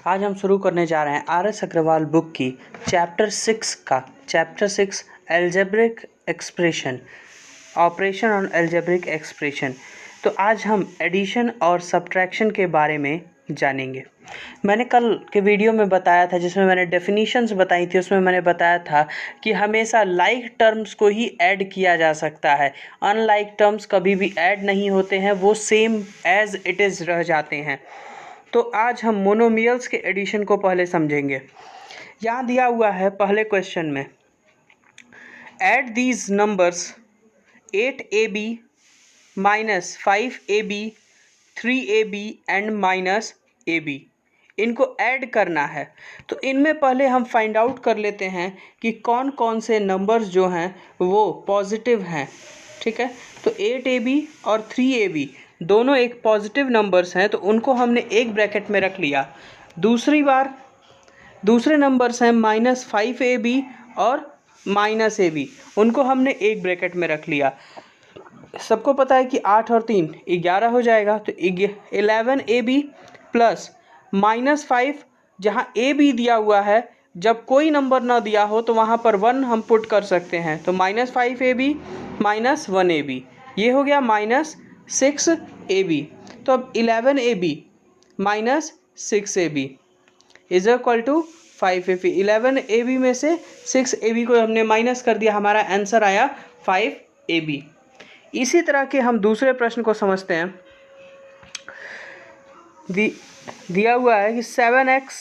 आज हम शुरू करने जा रहे हैं आर.एस. अग्रवाल बुक की chapter 6 algebraic expression, operation on algebraic expression. तो आज हम एडिशन और सब्ट्रैक्शन के बारे में जानेंगे। मैंने कल के वीडियो में बताया था, जिसमें मैंने डेफिनेशंस बताई थी, उसमें मैंने बताया था कि हमेशा लाइक टर्म्स को ही ऐड किया जा सकता है, अनलाइक टर्म्स कभी भी ऐड नहीं होते हैं, वो सेम एज इट इज़ रह जाते हैं। तो आज हम मोनोमियल्स के एडिशन को पहले समझेंगे। यहाँ दिया हुआ है पहले क्वेश्चन में, add these numbers 8ab minus 5ab 3ab and minus ab, इनको ऐड करना है। तो इनमें पहले हम फाइंड आउट कर लेते हैं कि कौन कौन से नंबर्स जो हैं वो पॉजिटिव हैं। ठीक है, तो 8ab और 3ab दोनों एक पॉजिटिव नंबर्स हैं, तो उनको हमने एक ब्रैकेट में रख लिया। दूसरे नंबर्स हैं -5ab और -ab, उनको हमने एक ब्रैकेट में रख लिया। सबको पता है कि 8 और 3 11 हो जाएगा, तो 11ab प्लस -5, जहाँ a भी दिया हुआ है, जब कोई नंबर ना दिया हो तो वहाँ पर 1 हम पुट कर सकते हैं, तो -5ab माइनस 1ab, ये हो गया -6ab। तो अब 11ab minus 6ab is equal to 5ab। 11ab में से 6ab को हमने माइनस कर दिया, हमारा आंसर आया 5ab। इसी तरह के हम दूसरे प्रश्न को समझते हैं। दिया हुआ है कि 7x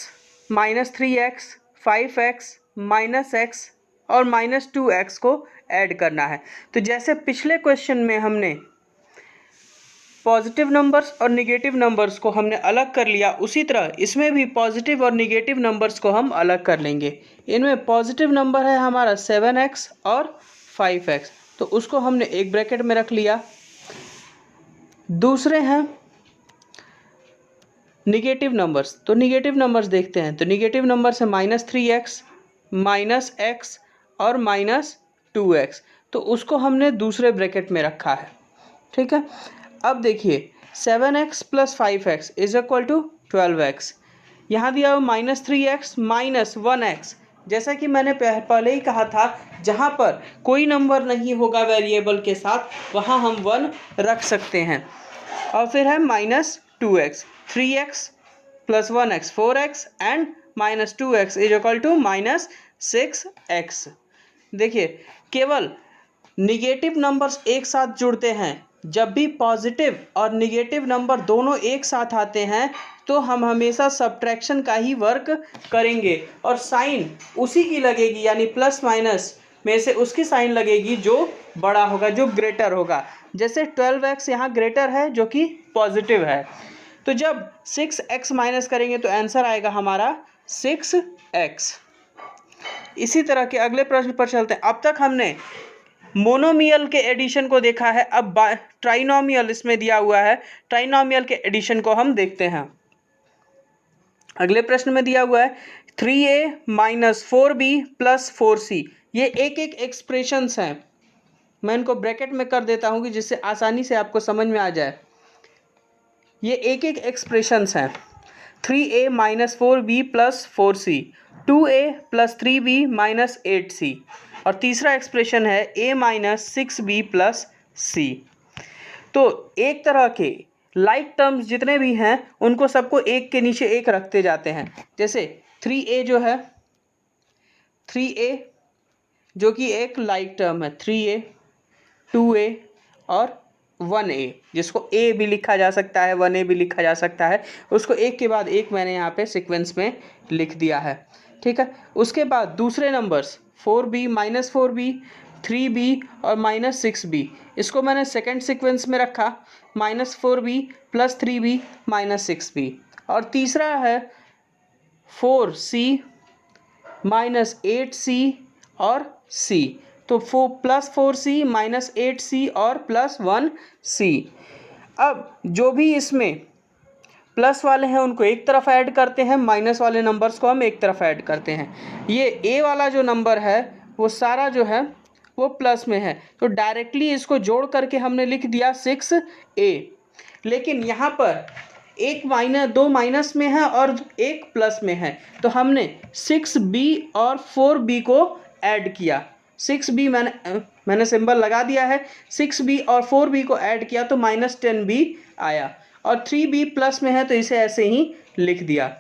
minus 3x 5x minus x और -2x को ऐड करना है। तो जैसे पिछले क्वेश्चन में हमने पॉजिटिव नंबर्स और निगेटिव नंबर्स को हमने अलग कर लिया, उसी तरह इसमें भी पॉजिटिव और निगेटिव नंबर्स को हम अलग कर लेंगे। इनमें पॉजिटिव नंबर है हमारा 7x और 5x, तो उसको हमने एक ब्रैकेट में रख लिया। दूसरे हैं निगेटिव नंबर्स, तो निगेटिव नंबर्स देखते हैं। तो निगेटिव नंबर्स है -3x -x और -2x, तो उसको हमने दूसरे ब्रैकेट में रखा है। ठीक है, अब देखिए 7x plus 5x is equal to 12x। यहाँ दिया हुआ -3x -1x, जैसा कि मैंने पहले ही कहा था, जहाँ पर कोई नंबर नहीं होगा वेरिएबल के साथ, वहाँ हम 1 रख सकते हैं। और फिर है -2x, 3x plus 1x 4x and -2x is equal to -6x। देखिए, केवल निगेटिव नंबर्स एक साथ जुड़ते हैं। जब भी पॉजिटिव और निगेटिव नंबर दोनों एक साथ आते हैं, तो हम हमेशा सब्ट्रैक्शन का ही वर्क करेंगे, और साइन उसी की लगेगी, यानी प्लस माइनस में से उसकी साइन लगेगी जो बड़ा होगा, जो ग्रेटर होगा। जैसे 12x यहाँ ग्रेटर है, जो कि पॉजिटिव है, तो जब 6x माइनस करेंगे तो आंसर आएगा हमारा 6x। इसी तरह के अगले प्रश्न पर चलते हैं। अब तक हमने मोनोमियल के एडिशन को देखा है, अब ट्राइनोमियल इसमें दिया हुआ है, ट्राइनोमियल के एडिशन को हम देखते हैं। अगले प्रश्न में दिया हुआ है 3a minus 4b plus 4c। ये एक एक एक्सप्रेशंस हैं, मैं इनको ब्रैकेट में कर देता हूँ कि जिससे आसानी से आपको समझ में आ जाए। ये एक एक एक्सप्रेशंस हैं। 3a minus 4b plus 4c, 2a plus 3b minus 8c, और तीसरा एक्सप्रेशन है a minus 6b plus c। तो एक तरह के लाइक टर्म्स जितने भी हैं, उनको सबको एक के नीचे एक रखते जाते हैं। जैसे 3a जो है, 3a जो कि एक लाइक टर्म है, 3a 2a और 1a, जिसको a भी लिखा जा सकता है 1a भी लिखा जा सकता है, उसको एक के बाद एक मैंने यहाँ पे सीक्वेंस में लिख दिया है। ठीक है, उसके बाद दूसरे numbers 4b minus 4b 3b और -6b, इसको मैंने सेकंड सीक्वेंस में रखा, -4b plus 3b minus 6b। और तीसरा है 4c -8c और c, तो +4c -8c और +1c। अब जो भी इसमें प्लस वाले हैं उनको एक तरफ ऐड करते हैं, माइनस वाले नंबर्स को हम एक तरफ ऐड करते हैं। ये a वाला जो नंबर है वो सारा जो है वो प्लस में है, तो डायरेक्टली इसको जोड़ करके हमने लिख दिया 6a। लेकिन यहाँ पर एक माइनस, दो माइनस में है और एक प्लस में है, तो हमने 6b और 4b को ऐड किया। 6b मैंने सिंबल लगा दिया है, 6b और 4b को ऐड किया तो -10b आया, और 3b प्लस में है तो इसे ऐसे ही लिख दिया।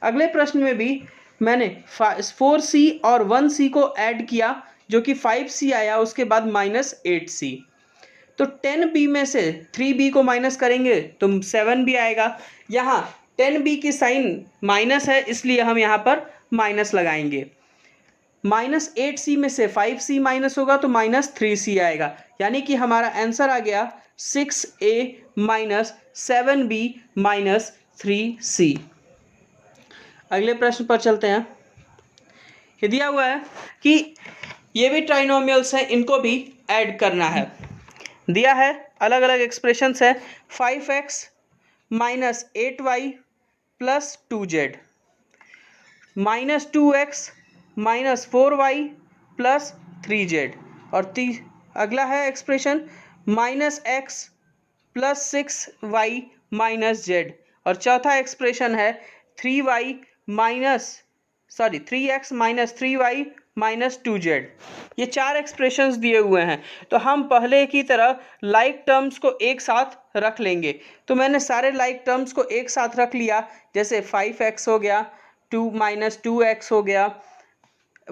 अगले प्रश्न में भी मैंने 4c और 1c को ऐड किया जो कि 5c आया, उसके बाद -8c। तो 10b में से 3b को माइनस करेंगे तो 7b आएगा। यहाँ 10b की साइन माइनस है इसलिए हम यहाँ पर माइनस लगाएंगे। -8c में से 5c माइनस होगा तो -3c आएगा, यानी कि हमारा आंसर आ गया 6a minus 7b minus 3c। अगले प्रश्न पर चलते हैं। ये दिया हुआ है कि ये भी ट्राइनोमियल्स हैं, इनको भी ऐड करना है। दिया है अलग अलग एक्सप्रेशंस है, 5x minus 8y plus 2z, -2x minus 4y plus 3z, और अगला है expression -x plus 6y minus z, और चौथा एक्सप्रेशन है 3x minus 3y minus 2z। ये चार एक्सप्रेशंस दिए हुए हैं, तो हम पहले की तरह लाइक टर्म्स को एक साथ रख लेंगे। तो मैंने सारे लाइक टर्म्स को एक साथ रख लिया, जैसे 5x हो गया, 2x हो गया,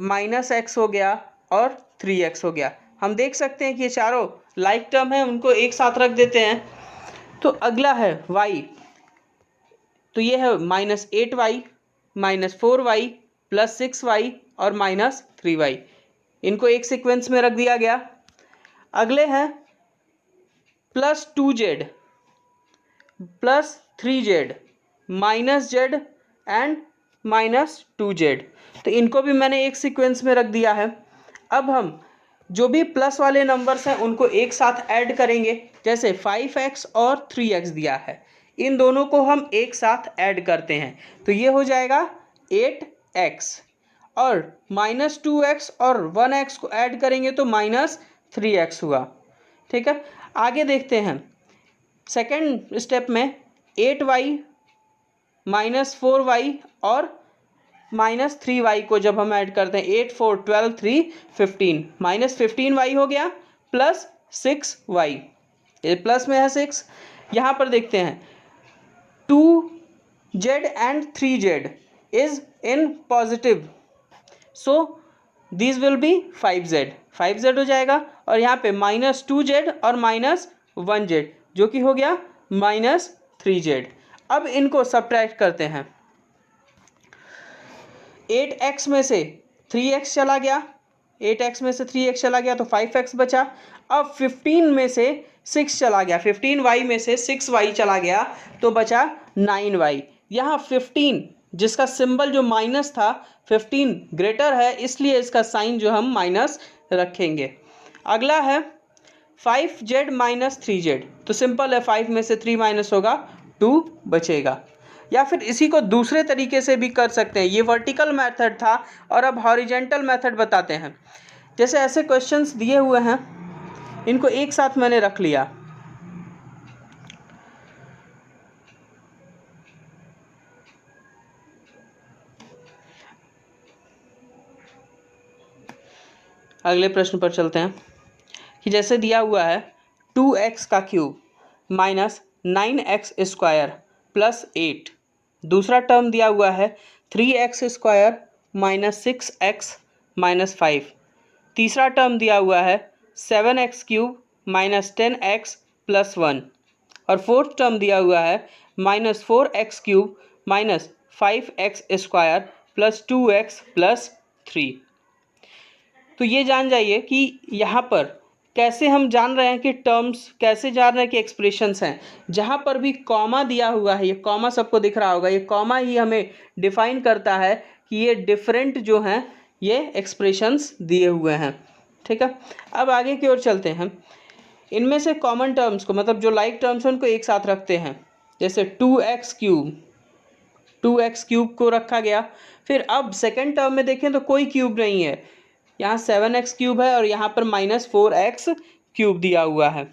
-x हो गया और 3x हो गया। हम देख सकते हैं कि ये चारों लाइक टर्म हैं, उनको एक साथ रख देते हैं। तो अगला है y, तो ये है -8y minus 4y plus 6y और -3y, इनको एक सीक्वेंस में रख दिया गया। अगले हैं plus 2z plus 3z minus z and -2z, तो इनको भी मैंने एक सीक्वेंस में रख दिया है। अब हम जो भी प्लस वाले नंबर्स हैं उनको एक साथ ऐड करेंगे, जैसे 5x और 3x दिया है, इन दोनों को हम एक साथ ऐड करते हैं, तो ये हो जाएगा 8x, और -2x और 1x को ऐड करेंगे तो -3x हुआ। ठीक है, आगे देखते हैं। सेकेंड स्टेप में 8y माइनस 4y और -3y को जब हम ऐड करते हैं, 8 4 12 3 15, -15y हो गया प्लस 6y, ये प्लस में है 6। यहाँ पर देखते हैं 2z and 3z is in positive, so this will be 5z हो जाएगा, और यहाँ पे -2z और -1z जो कि हो गया -3z। अब इनको सब्ट्रैक्ट करते हैं। 8x में से 3x चला गया, 8x में से 3x चला गया तो 5x बचा। अब 15 में से 6 चला गया, 15y में से 6y चला गया तो बचा 9y। यहाँ 15 जिसका सिंबल जो माइनस था, 15 ग्रेटर है इसलिए इसका साइन जो हम माइनस रखेंगे। अगला है 5z माइनस 3z, तो सिंपल है, 5 में से 3 माइनस होगा 2 बचेगा। या फिर इसी को दूसरे तरीके से भी कर सकते हैं, ये वर्टिकल मेथड था और अब हॉरिजेंटल मेथड बताते हैं। जैसे ऐसे क्वेश्चंस दिए हुए हैं, इनको एक साथ मैंने रख लिया। अगले प्रश्न पर चलते हैं कि जैसे दिया हुआ है 2x का cube minus 9x square plus 8, दूसरा टर्म दिया हुआ है 3x square minus 6x minus 5, तीसरा टर्म दिया हुआ है 7x cube minus 10x plus 1, और फोर्थ टर्म दिया हुआ है -4x cube minus 5x square plus 2x plus 3। तो ये जान जाइए कि यहाँ पर कैसे हम जान रहे हैं कि टर्म्स, कैसे जान रहे हैं कि एक्सप्रेशंस हैं। जहाँ पर भी कॉमा दिया हुआ है, ये कॉमा सबको दिख रहा होगा, ये कॉमा ही हमें डिफाइन करता है कि ये डिफरेंट जो हैं ये एक्सप्रेशंस दिए हुए हैं। ठीक है, अब आगे की ओर चलते हैं। इनमें से कॉमन टर्म्स को, मतलब जो लाइक टर्म्स हैं उनको एक साथ रखते हैं। जैसे 2x क्यूब को रखा गया। फिर अब सेकेंड टर्म में देखें तो कोई क्यूब नहीं है, यहाँ 7x क्यूब है और यहाँ पर -4x क्यूब दिया हुआ है,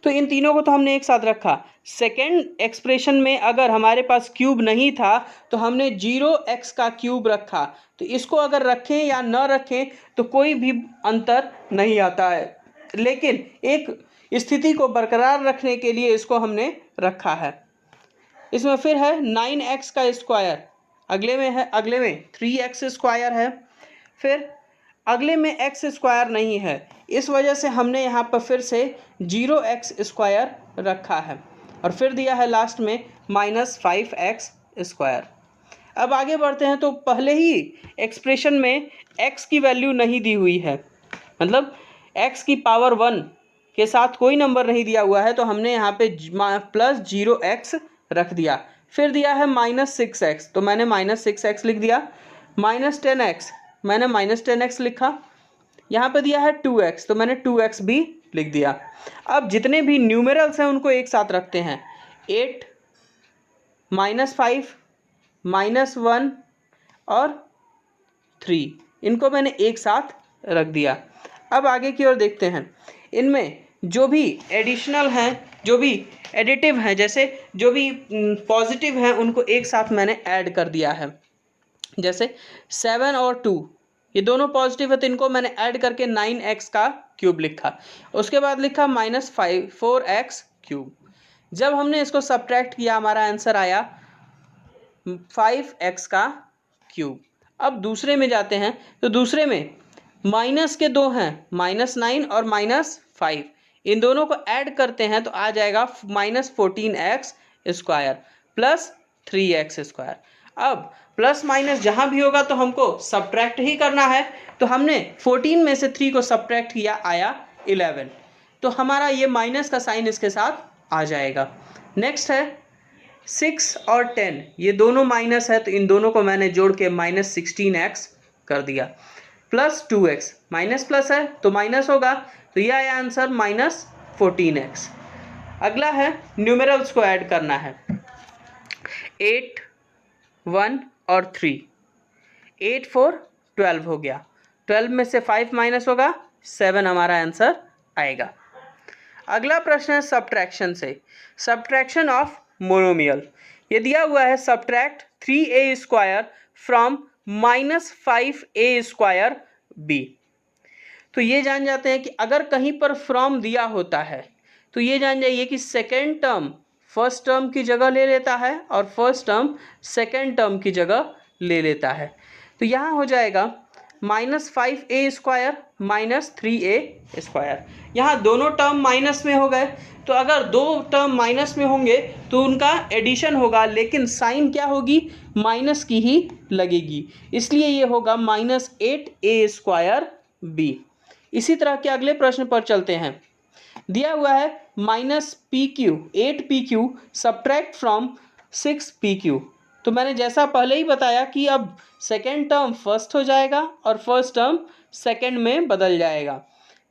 तो इन तीनों को तो हमने एक साथ रखा। सेकेंड एक्सप्रेशन में अगर हमारे पास क्यूब नहीं था तो हमने 0x का क्यूब रखा, तो इसको अगर रखें या न रखें तो कोई भी अंतर नहीं आता है, लेकिन एक स्थिति को बरकरार रखने के लिए इसको हमने रखा है। इसमें फिर है 9x का स्क्वायर, अगले में 3x स्क्वायर है, फिर अगले में x स्क्वायर नहीं है, इस वजह से हमने यहाँ पर फिर से 0x स्क्वायर रखा है, और फिर दिया है लास्ट में -5x स्क्वायर। अब आगे बढ़ते हैं, तो पहले ही एक्सप्रेशन में x की वैल्यू नहीं दी हुई है, मतलब x की पावर 1 के साथ कोई नंबर नहीं दिया हुआ है, तो हमने यहाँ पे +0x रख दिया। फिर दिया है -6x, तो मैंने -6x लिख दिया। -10x, मैंने -10x लिखा। यहाँ पे दिया है 2x, तो मैंने 2x भी लिख दिया। अब जितने भी न्यूमेरल्स हैं उनको एक साथ रखते हैं। 8, -5, -1 और 3, इनको मैंने एक साथ रख दिया। अब आगे की ओर देखते हैं, इनमें जो भी एडिशनल हैं, जो भी एडिटिव हैं, जैसे जो भी पॉजिटिव हैं उनको एक साथ मैंने ऐड कर दिया है। जैसे 7 और 2 ये दोनों पॉजिटिव है, तो इनको मैंने ऐड करके 9x का क्यूब लिखा। उसके बाद लिखा -4x क्यूब। जब हमने इसको सब्ट्रैक्ट किया हमारा आंसर आया 5x का क्यूब। अब दूसरे में जाते हैं, तो दूसरे में माइनस के दो हैं, -9 और -5, इन दोनों को ऐड करते हैं तो आ जाएगा -14x square plus 3x square. अब प्लस माइनस जहाँ भी होगा तो हमको सब्ट्रैक्ट ही करना है, तो हमने 14 में से 3 को सब्ट्रैक्ट किया, आया 11, तो हमारा ये माइनस का साइन इसके साथ आ जाएगा। नेक्स्ट है 6 और 10, ये दोनों माइनस है, तो इन दोनों को मैंने जोड़ के -16x कर दिया, प्लस 2x, माइनस प्लस है तो माइनस होगा, तो यह आया आंसर -14x। अगला है न्यूमेरल्स को ऐड करना है। 8, 1 और 3, 8, 4, 12 हो गया। 12 में से 5 माइनस होगा, 7 हमारा आंसर आएगा। अगला प्रश्न है सब्ट्रैक्शन से, सब्ट्रैक्शन ऑफ मोनोमियल। ये दिया हुआ है subtract 3a square from -5a square b। तो ये जान जाते हैं कि अगर कहीं पर फ्रॉम दिया होता है तो ये जान जाइए कि सेकेंड टर्म फर्स्ट टर्म की जगह ले लेता है और फर्स्ट टर्म सेकेंड टर्म की जगह ले लेता है। तो यहाँ हो जाएगा -5a स्क्वायर -3a स्क्वायर। यहाँ दोनों टर्म माइनस में हो गए, तो अगर दो टर्म माइनस में होंगे तो उनका एडिशन होगा, लेकिन साइन क्या होगी, माइनस की ही लगेगी, इसलिए ये होगा -8a स्क्वायर b। इसी तरह के अगले प्रश्न पर चलते हैं। दिया हुआ है -pq 8pq subtract from 6pq। तो मैंने जैसा पहले ही बताया कि अब सेकेंड टर्म फर्स्ट हो जाएगा और फर्स्ट टर्म सेकेंड में बदल जाएगा।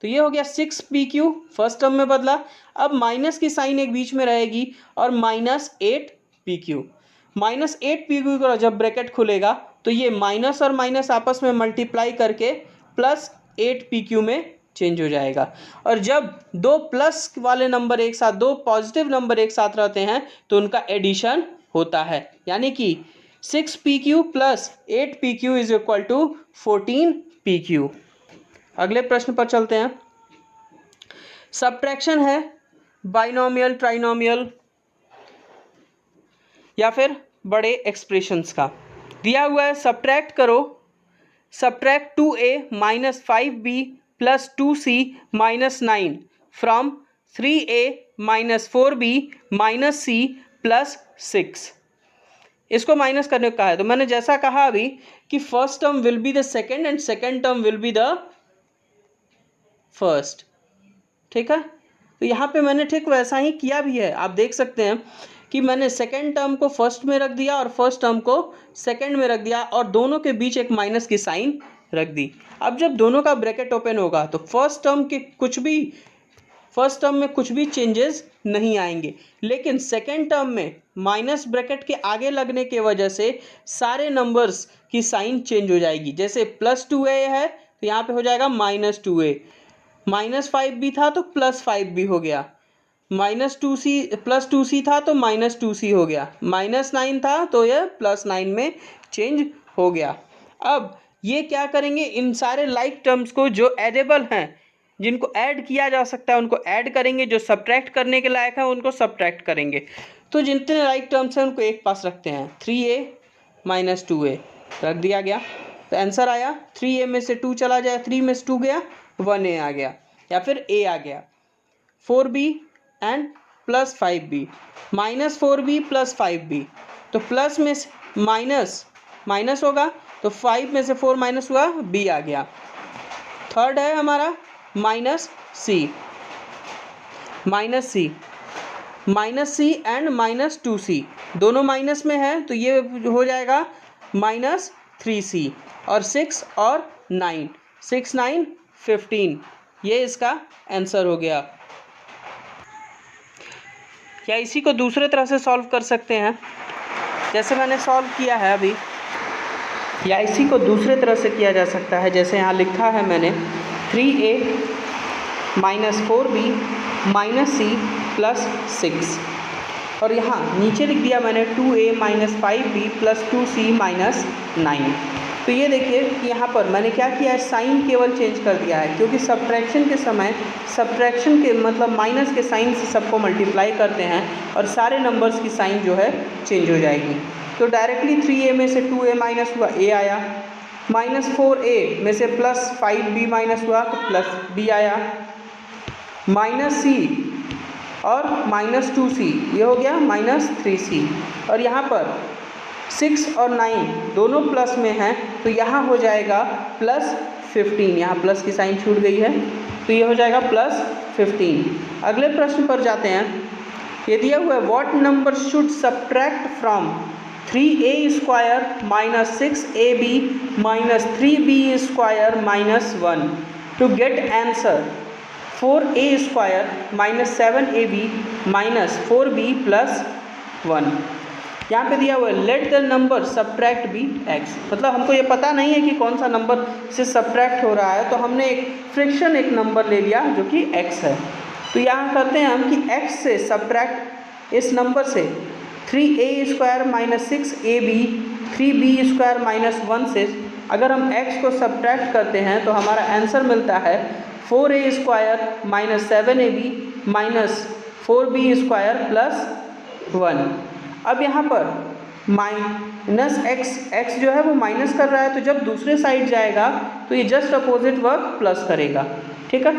तो ये हो गया 6pq, फर्स्ट टर्म में बदला। अब माइनस की साइन एक बीच में रहेगी और -8pq। -8pq का जब ब्रैकेट खुलेगा तो ये माइनस और माइनस आपस में मल्टीप्लाई करके +8pq में चेंज हो जाएगा। और जब दो प्लस वाले नंबर एक साथ, दो पॉजिटिव नंबर एक साथ रहते हैं तो उनका एडिशन होता है, यानी कि 6pq + 8pq = 14pq। अगले प्रश्न पर चलते हैं। सब्ट्रैक्शन है बाइनोमियल, ट्राइनोमियल या फिर बड़े एक्सप्रेशंस का। दिया हुआ है सब्ट्रैक्ट करो, subtract 2a - 5b + 2c - 9 from 3a - 4b - c + 6। इसको माइनस करने को कहा है, तो मैंने जैसा कहा अभी कि first term will be the second and second term will be the first. ठीक है, तो यहाँ पे मैंने ठीक वैसा ही किया भी है। आप देख सकते हैं कि मैंने सेकेंड टर्म को फर्स्ट में रख दिया और फर्स्ट टर्म को सेकेंड में रख दिया और दोनों के बीच एक माइनस की साइन रख दी। अब जब दोनों का ब्रैकेट ओपन होगा तो फर्स्ट टर्म में कुछ भी चेंजेस नहीं आएंगे, लेकिन सेकेंड टर्म में माइनस ब्रैकेट के आगे लगने की वजह से सारे नंबर्स की साइन चेंज हो जाएगी। जैसे +2a है तो यहाँ पे हो जाएगा -2a, -5b था तो +5b हो गया, -2c +2c था तो -2c हो गया, -9 था तो यह +9 में चेंज हो गया। अब ये क्या करेंगे, इन सारे लाइक टर्म्स को जो एडेबल हैं, जिनको ऐड किया जा सकता है उनको ऐड करेंगे, जो सब्ट्रैक्ट करने के लायक है उनको सब्ट्रैक्ट करेंगे। तो जितने लाइक टर्म्स हैं उनको एक पास रखते हैं। 3a - 2a रख दिया गया, तो आंसर आया 3a में से 2 चला जाए, 3 में से 2 गया, 1a आ गया, या फिर a आ गया। 4b and plus 5b, -4b + 5b, तो प्लस में से माइनस होगा, तो 5 में से 4 माइनस हुआ, b आ गया। थर्ड है हमारा -c एंड -2c, दोनों माइनस में है तो ये हो जाएगा -3c, और 6 और 9, 6 9 15, ये इसका आंसर हो गया। या इसी को दूसरे तरह से सॉल्व कर सकते हैं, जैसे मैंने सॉल्व किया है अभी, या इसी को दूसरे तरह से किया जा सकता है, जैसे यहाँ लिखा है मैंने 3a - 4b - c + 6, और यहाँ नीचे लिख दिया मैंने 2a - 5b + 2c - 9। तो ये देखिए कि यहाँ पर मैंने क्या किया है, साइन केवल चेंज कर दिया है, क्योंकि सब्ट्रैक्शन के समय सब्ट्रैक्शन के मतलब माइनस के साइन से सबको मल्टीप्लाई करते हैं और सारे नंबर्स की साइन जो है चेंज हो जाएगी। तो डायरेक्टली 3a में से 2a माइनस हुआ, a आया, -4a में से +5b माइनस हुआ तो +b आया, -c और -2c, ये हो गया -3c, और यहाँ पर 6 और 9 दोनों प्लस में हैं तो यहाँ हो जाएगा +15, यहाँ प्लस की साइन छूट गई है तो ये हो जाएगा +15। अगले प्रश्न पर जाते हैं। ये दिया हुआ है, what number should subtract from 3a² - 6ab - 3b² - 1 to get answer 4a² - 7ab - 4b + 1। यहाँ पे दिया हुआ है, let the number subtract be x, मतलब हमको ये पता नहीं है कि कौन सा नंबर से सब्ट्रैक्ट हो रहा है, तो हमने एक फ्रैक्शन एक नंबर ले लिया जो कि x है। तो यहाँ करते हैं हम कि x से सब्ट्रैक्ट, इस नंबर से 3a² - 6ab 3b² - 1 से अगर हम x को सब्ट्रैक्ट करते हैं तो हमारा आंसर मिलता है 4a² - 7ab - 4b² + 1। अब यहाँ पर -x जो है वो माइनस कर रहा है, तो जब दूसरे साइड जाएगा तो ये जस्ट अपोजिट वर्क प्लस करेगा, ठीक है।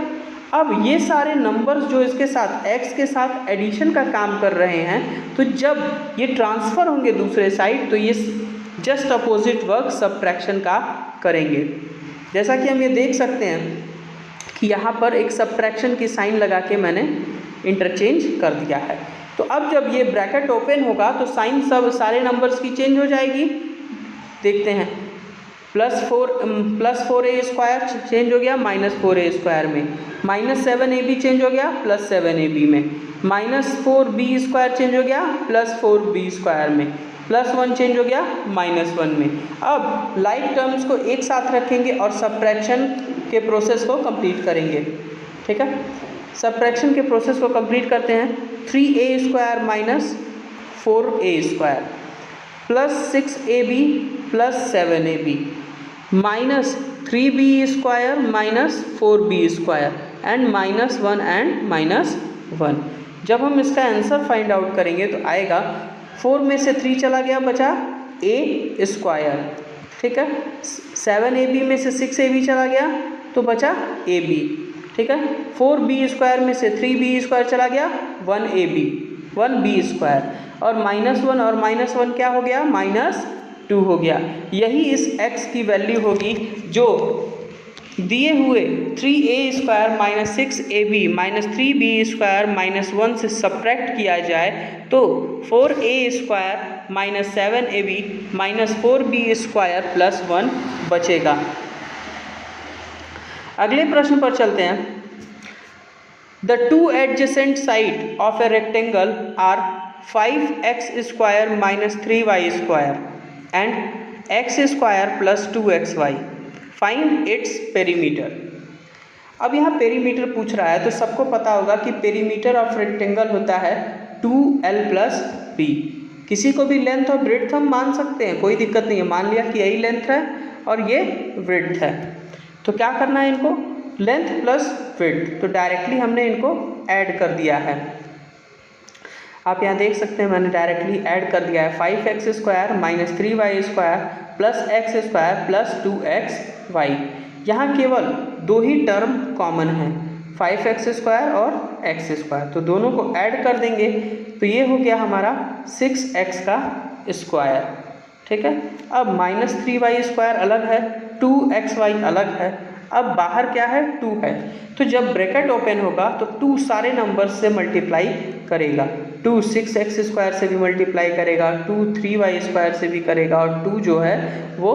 अब ये सारे नंबर्स जो इसके साथ x के साथ एडिशन का काम कर रहे हैं, तो जब ये ट्रांसफ़र होंगे दूसरे साइड तो ये जस्ट अपोजिट वर्क सब्ट्रैक्शन का करेंगे। जैसा कि हम ये देख सकते हैं कि यहाँ पर एक सब्ट्रैक्शन की साइन लगा के मैंने इंटरचेंज कर दिया है। तो अब जब ये ब्रैकेट ओपन होगा तो साइन सब सारे नंबर्स की चेंज हो जाएगी। देखते हैं, +4a² चेंज हो गया -4a² में, -7ab चेंज हो गया +7ab में, -4b² चेंज हो गया +4b² में, +1 चेंज हो गया -1 में। अब लाइक टर्म्स को एक साथ रखेंगे और सब्ट्रैक्शन के प्रोसेस को कंप्लीट करेंगे, ठीक है। सब्ट्रैक्शन के प्रोसेस को कंप्लीट करते हैं। 3a² - 4a² + 6ab + 7ab -3b² - 4b² and -1 and -1। जब हम इसका आंसर फाइंड आउट करेंगे तो आएगा 4 में से 3 चला गया, बचा a², ठीक है। 7ab में से 6ab चला गया तो बचा ab, ठीक है। 4b² में से 3b² चला गया 1ab 1b² और -1 और -1 क्या हो गया, -2 हो गया। यही इस x की वैल्यू होगी जो दिए हुए 3a² - 6ab - 3b² - 1 से सब्ट्रैक्ट किया जाए तो 4a² - 7ab - 4b² + 1 बचेगा। अगले प्रश्न पर चलते हैं। The two adjacent sides of a rectangle are 5x² - 3y² and x² + 2xy. Find its perimeter. अब यहाँ पेरीमीटर पूछ रहा है, तो सबको पता होगा कि पेरीमीटर ऑफ रेक्टेंगल होता है 2l + b। किसी को भी लेंथ और ब्रेड्थ हम मान सकते हैं, कोई दिक्कत नहीं है। मान लिया कि यही लेंथ है और ये ब्रेड्थ है, तो क्या करना है इनको, लेंथ प्लस ब्रेड्थ, तो डायरेक्टली हमने इनको ऐड कर दिया है। आप यहाँ देख सकते हैं मैंने डायरेक्टली ऐड कर दिया है। 5x² - 3y² + x² + 2xy। यहाँ केवल दो ही टर्म कॉमन है, 5x² और x², तो दोनों को ऐड कर देंगे तो ये हो गया हमारा 6x²। ठीक है। अब -3y² अलग है, 2xy अलग है। अब बाहर क्या है, 2 है, तो जब ब्रैकेट ओपन होगा तो 2 सारे नंबर्स से मल्टीप्लाई करेगा। 2 6x² से भी मल्टीप्लाई करेगा, 2 3y² से भी करेगा, और 2 जो है वो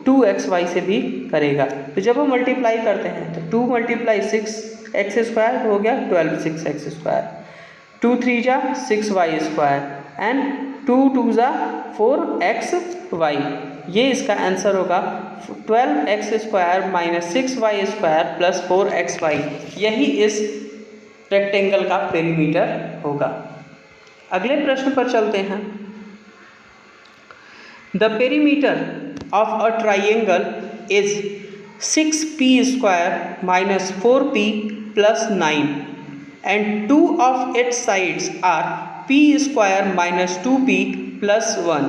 2xy से भी करेगा। तो जब हम मल्टीप्लाई करते हैं तो 2 × 6x² हो गया 12 6x², 2 3 जा 6y² एंड 2 2 जा 4xy। ये इसका आंसर होगा 12x² - 6y² + 4xy। यही इस रेक्टेंगल का पेरीमीटर होगा। अगले प्रश्न पर चलते हैं। The perimeter of a triangle is 6p² - 4p + 9 and 2 of its sides are p² - 2p + 1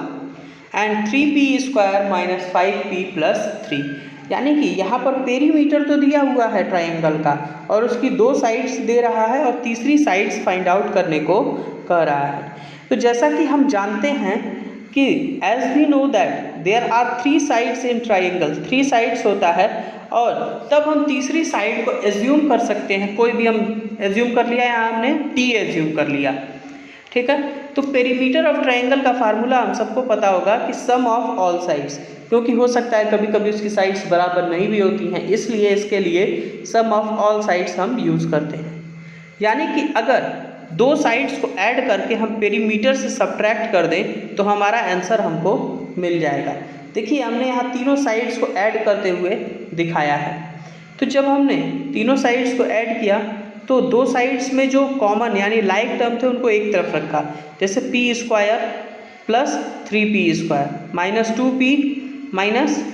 and 3p² - 5p + 3। यानी कि यहाँ पर पेरीमीटर तो दिया हुआ है ट्राइंगल का, और उसकी 2 साइड्स दे रहा है और तीसरी साइड्स फाइंड आउट करने को कह रहा है। तो जैसा कि हम जानते हैं कि as we know that there are 3 sides in triangle, 3 sides होता है, और तब हम तीसरी साइड को एज्यूम कर सकते हैं। कोई भी हम एज्यूम कर लिया, यहाँ हमने t एज्यूम कर लिया। ठीक है। तो पेरीमीटर ऑफ ट्राइंगल का फार्मूला हम सबको पता होगा कि सम ऑफ ऑल साइड्स, क्योंकि हो सकता है कभी कभी उसकी साइड्स बराबर नहीं भी होती हैं, इसलिए इसके लिए सम ऑफ ऑल साइड्स हम यूज़ करते हैं। यानी कि अगर 2 साइड्स को ऐड करके हम पेरीमीटर से सब्ट्रैक्ट कर दें तो हमारा आंसर हमको मिल जाएगा। देखिए हमने यहाँ तीनों साइड्स को ऐड करते हुए दिखाया है। तो जब हमने तीनों साइड्स को ऐड किया तो 2 साइड्स में जो कॉमन यानी लाइक टर्म थे उनको एक तरफ रखा, जैसे p² + 3p² - 2p -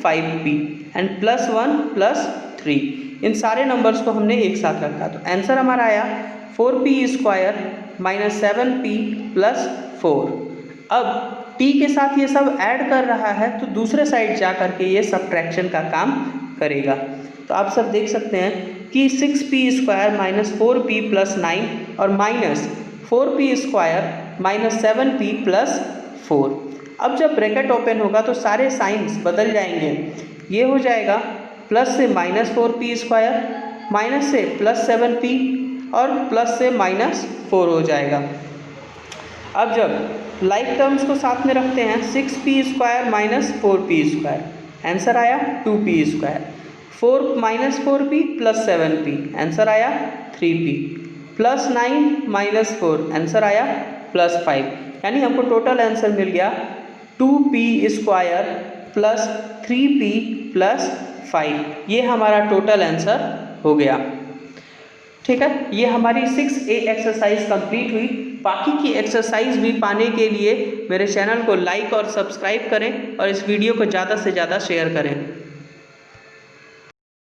5p and +1 + 3, इन सारे नंबर्स को हमने एक साथ रखा। तो आंसर हमारा आया 4p² - 7p + 4। अब t के साथ ये सब ऐड कर रहा है तो दूसरे साइड जा करके ये सब्ट्रैक्शन का काम करेगा। तो आप सब देख सकते हैं कि 6p² - 4p + 9 और -4p² - 7p + 4। अब जब ब्रैकेट ओपन होगा तो सारे साइंस बदल जाएंगे। ये हो जाएगा प्लस से -4p², माइनस से +7p और प्लस से -4 हो जाएगा। अब जब लाइक टर्म्स को साथ में रखते हैं 6p² - 4p², आंसर आया 2p², 4 - 4p + 7p, आंसर आया 3p, +9 - 4, आंसर आया +5। यानी हमको टोटल आंसर मिल गया 2p² + 3p + 5। ये हमारा टोटल आंसर हो गया। ठीक है, ये हमारी 6A एक्सरसाइज कंप्लीट हुई। बाकी की एक्सरसाइज भी पाने के लिए मेरे चैनल को लाइक और सब्सक्राइब करें और इस वीडियो को ज़्यादा से ज़्यादा शेयर करें।